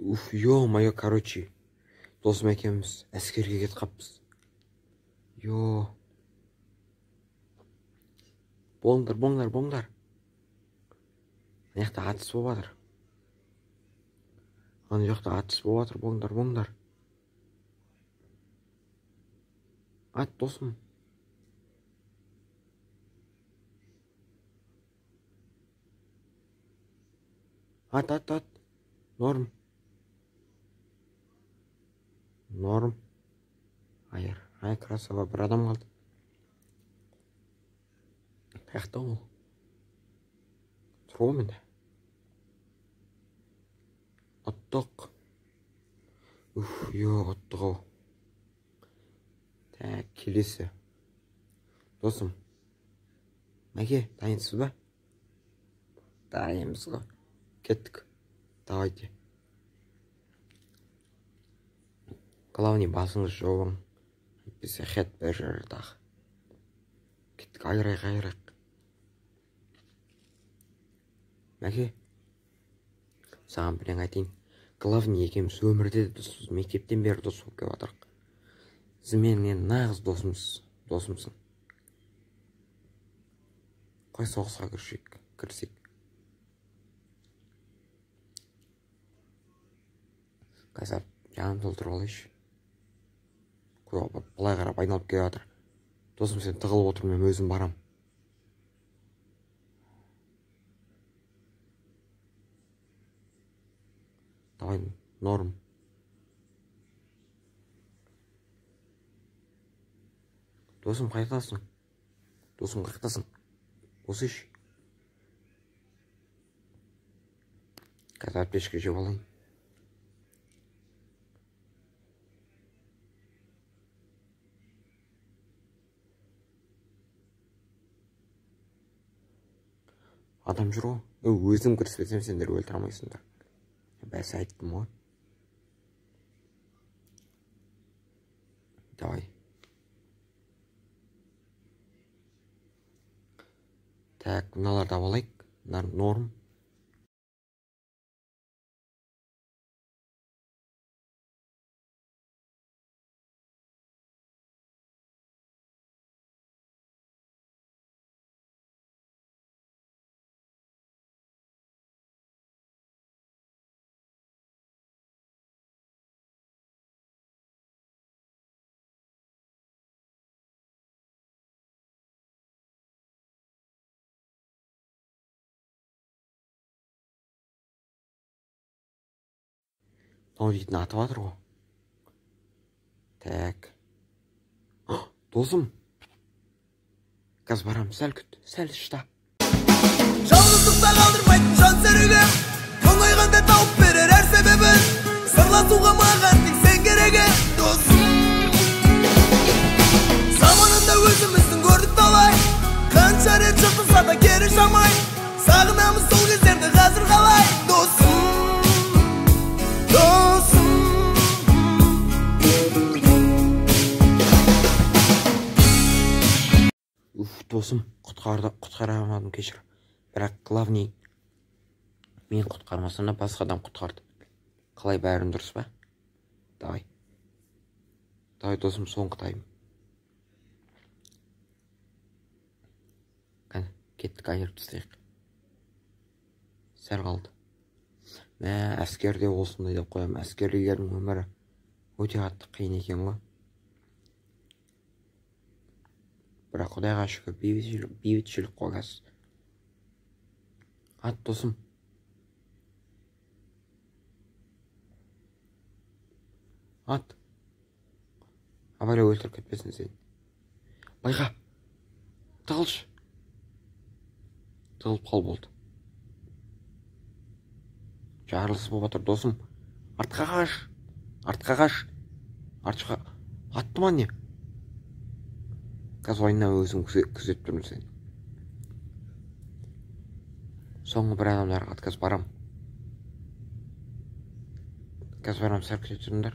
Уф, ё-моё, короче. Досым екеуміз әскерге кетіп қаппыз. Йо. Болыңдар. Мына жақта атыс болып жатыр. Ана жақта атыс болып жатыр. Болыңдар. Ат, досым. Ат. Норм. Ай, красава, бір адам қалды. Қаяқта ол? Тұр ғой менде. Оттық. Оттық ау. Так, келесі. Досым. Мәке, дайынсыз ба? Дайынбыз ғой. Кеттік. Давайте. Главный басыңыз жауың. Бесе хет бір жердағы. Кеттік, айырайық. Мәке, саған білең айтайын. Главный екеміз өмірде досымыз, мектептен бері дос болып келіп жатырық. Менен нағыз досымсың. Қой соғысқа кірсек. Қазір жаным толтырып алайыншы. Былай қарап айналып келіп жатыр. Досым, сен тығылып отыр, мен өзім барам. Давай, норм. Досым, қайдасың? Осы еш. Қазір пешке жеп алайын. Адам жүр ғой. Өзім кіріспесем, сендер өлтіре алмайсыңдар. Бәсе айттым ғой. Давай. Так, мыналарды алайық. Норм. Дейтін атып жатыр ғой. Так. Досым. Қазір барам, сәл күт, сәл шыда. Жалғыздықта қалдырмайтын жан серігім, тоңайғанда тауып берер әр себебін. Сырласуға маған тек сен керегі, досым. Заманында өзіміздің көрдік талай, қанша рет жыртылса да кері шамай. Сағынамыз сол кездерді қазір қалай, досым. Досым, құтқара алмадым, кешір. Бірақ главный мен құтқармасына басқа адам құтқарды. Қалай, бәрін дұрыс ба? Давай, досым, соңғы тайым. Қане, кеттік, айырып тастайық. Сәл қалды. Әскерде осындай деп қоям. Әскерлердің өмірі өте қатты қиын екен ғой. Бірақ Құдайға шүкір, бейбітшілік қой қазір. Ат, досым. Ат. Абайлы өлтіріп кетпесін сен. Байға. Тығылшы. Тығылып қал болды. Жарылыс болып жатыр, досым. Артқа қаш. Атты ма не? Қазір ойынна өзім күзетіп тұрмын сен. Соңғы бір адамдарға қазір барам. Сәл күте тұрыңдар.